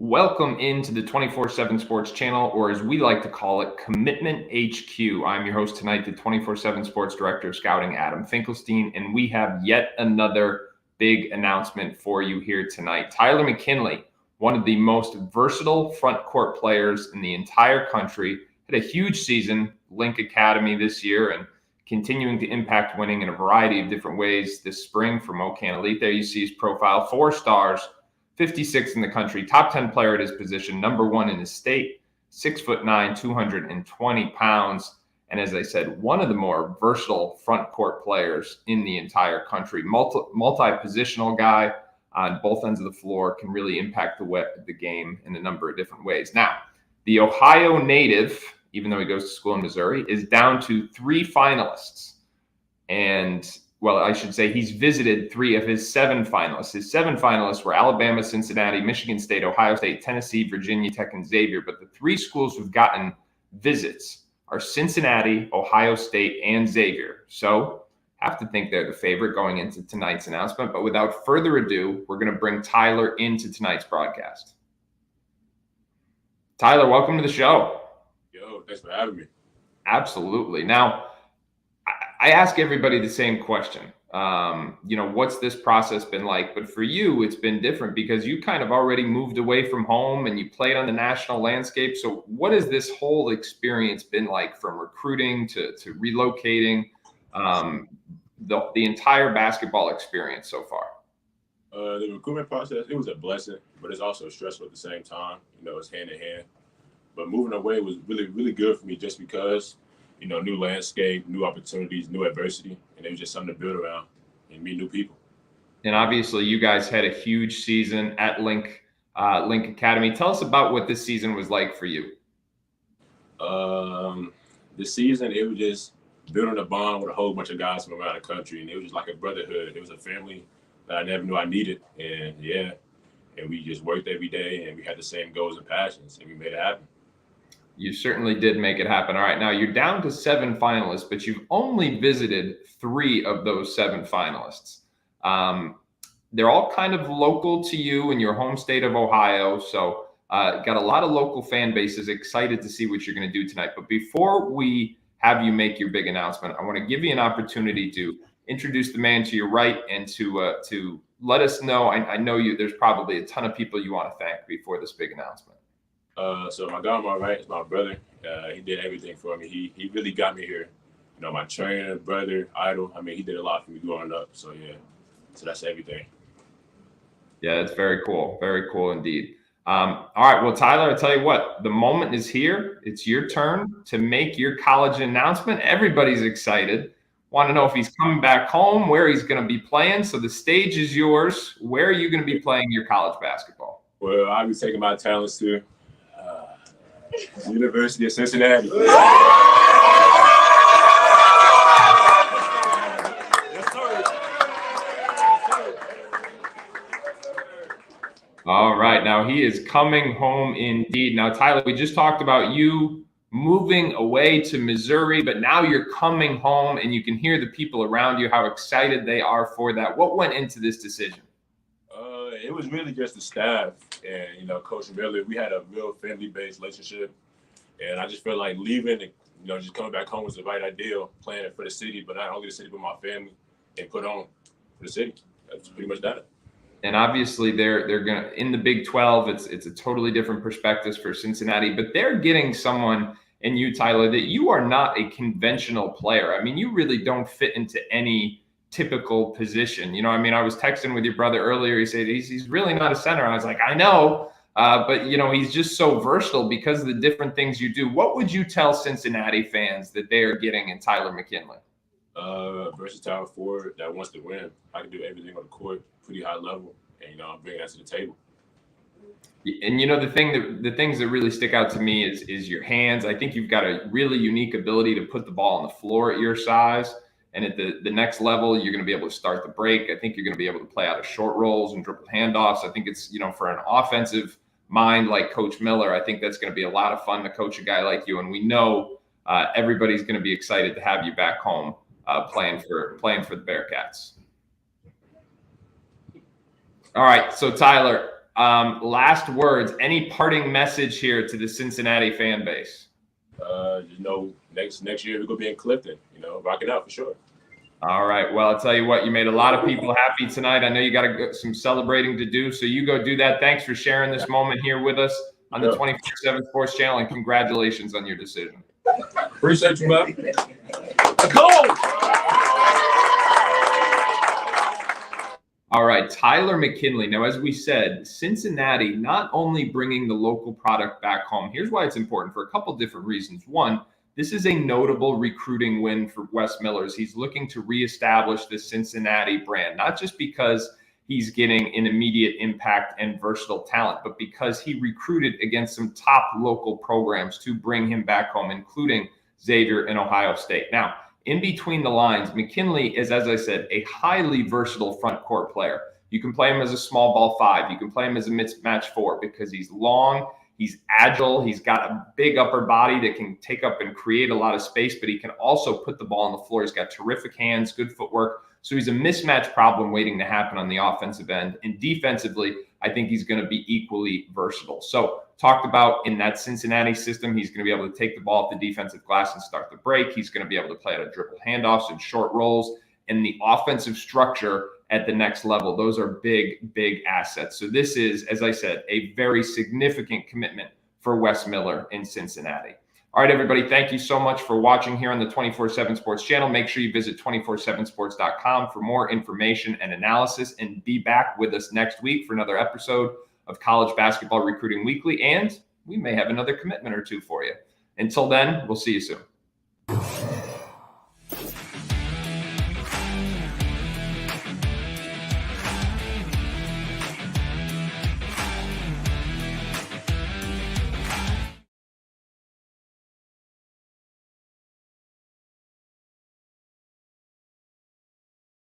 Welcome into the 247 Sports channel, or as we like to call it, Commitment HQ. I'm your host tonight, the 247 Sports Director of Scouting, Adam Finkelstein, and we have yet another big announcement for you here tonight. Tyler McKinley, one of the most versatile front court players in the entire country, had a huge season, Link Academy this year, and continuing to impact winning in a variety of different ways this spring for Mocan Elite. There you see his profile, 4 stars, 56 in the country, top 10 player at his position, number 1 in his state, 6'9", 220 pounds. And as I said, one of the more versatile front court players in the entire country, multi-positional guy on both ends of the floor, can really impact the game in a number of different ways. Now, the Ohio native, even though he goes to school in Missouri, is down to 3 finalists. And well, I should say he's visited 3 of his 7 finalists. His 7 finalists were Alabama, Cincinnati, Michigan State, Ohio State, Tennessee, Virginia Tech, and Xavier. But the 3 schools who've gotten visits are Cincinnati, Ohio State, and Xavier. So have to think they're the favorite going into tonight's announcement. But without further ado, we're going to bring Tyler into tonight's broadcast. Tyler, welcome to the show. Yo, thanks for having me. Absolutely. Now, I ask everybody the same question. What's this process been like? But for you, it's been different because you kind of already moved away from home and you played on the national landscape. So what has this whole experience been like, from recruiting to relocating, the entire basketball experience so far? The recruitment process, it was a blessing, but it's also stressful at the same time. It's hand in hand. But moving away was really, really good for me just because, new landscape, new opportunities, new adversity, and it was just something to build around and meet new people. And obviously, you guys had a huge season at Link Academy. Tell us about what this season was like for you. This season, it was just building a bond with a whole bunch of guys from around the country, and it was just like a brotherhood. It was a family that I never knew I needed, and we just worked every day, and we had the same goals and passions, and we made it happen. You certainly did make it happen. All right, now you're down to 7 finalists, but you've only visited 3 of those 7 finalists. They're all kind of local to you in your home state of Ohio, so got a lot of local fan bases excited to see what you're going to do tonight. But before we have you make your big announcement, I want to give you an opportunity to introduce the man to your right and to let us know. I know there's probably a ton of people you want to thank before this big announcement. So my guy on my right is my brother. He did everything for me. He really got me here. My trainer, brother, idol. I mean, he did a lot for me growing up. So yeah, so that's everything. Yeah, that's very cool. Very cool indeed. All right, well, Tyler, I tell you what, the moment is here. It's your turn to make your college announcement. Everybody's excited. Want to know if he's coming back home, where he's going to be playing. So the stage is yours. Where are you going to be playing your college basketball? Well, I'll be taking my talents to University of Cincinnati. Yes, sir. All right, now he is coming home indeed. Now, Tyler, we just talked about you moving away to Missouri, but now you're coming home, and you can hear the people around you, how excited they are for that. What went into this decision? It was really just the staff and, Coach Miller. We had a real family-based relationship, and I just felt like leaving and, just coming back home was the right idea, playing for the city, but not only the city, but my family, and put on for the city. That's pretty much that. And obviously, they're gonna, in the Big 12. It's a totally different perspective for Cincinnati, but they're getting someone in you, Tyler, that you are not a conventional player. I mean, you really don't fit into any typical position. I was texting with your brother earlier. He said he's really not a center. I was like, I know, but he's just so versatile because of the different things you do. What would you tell Cincinnati fans that they are getting in Tyler McKinley? Versatile forward that wants to win. I can do everything on the court, pretty high level, and I'm bringing that to the table. And the things that really stick out to me is your hands. I think you've got a really unique ability to put the ball on the floor at your size. And at the next level, you're going to be able to start the break. I think you're going to be able to play out of short rolls and dribble handoffs. I think it's, for an offensive mind like Coach Miller, I think that's going to be a lot of fun to coach a guy like you. And we know everybody's going to be excited to have you back home playing for the Bearcats. All right, so Tyler, Last words, any parting message here to the Cincinnati fan base? Next year we're gonna be in Clifton. Rock it out for sure. All right. Well, I'll tell you what, you made a lot of people happy tonight. I know you got some celebrating to do, so you go do that. Thanks for sharing this moment here with us on the 247 Sports channel, and congratulations on your decision. Appreciate you, man. Go! All right, Tyler McKinley. Now, as we said, Cincinnati not only bringing the local product back home. Here's why it's important for a couple different reasons. One, this is a notable recruiting win for Wes Millers. He's looking to reestablish the Cincinnati brand, not just because he's getting an immediate impact and versatile talent, but because he recruited against some top local programs to bring him back home, including Xavier and Ohio State. Now, in between the lines, McKinley is, as I said, a highly versatile front court player. You can play him as a small ball 5. You can play him as a mismatch 4 because he's long, he's agile, he's got a big upper body that can take up and create a lot of space, but he can also put the ball on the floor. He's got terrific hands, good footwork. So he's a mismatch problem waiting to happen on the offensive end. And defensively, I think he's going to be equally versatile. So talked about in that Cincinnati system, he's going to be able to take the ball off the defensive glass and start the break. He's going to be able to play out of dribble handoffs and short rolls. And the offensive structure at the next level, those are big, big assets. So this is, as I said, a very significant commitment for Wes Miller in Cincinnati. All right, everybody, thank you so much for watching here on the 247 Sports channel. Make sure you visit 247sports.com for more information and analysis, and be back with us next week for another episode of College Basketball Recruiting Weekly, and we may have another commitment or two for you. Until then, we'll see you soon.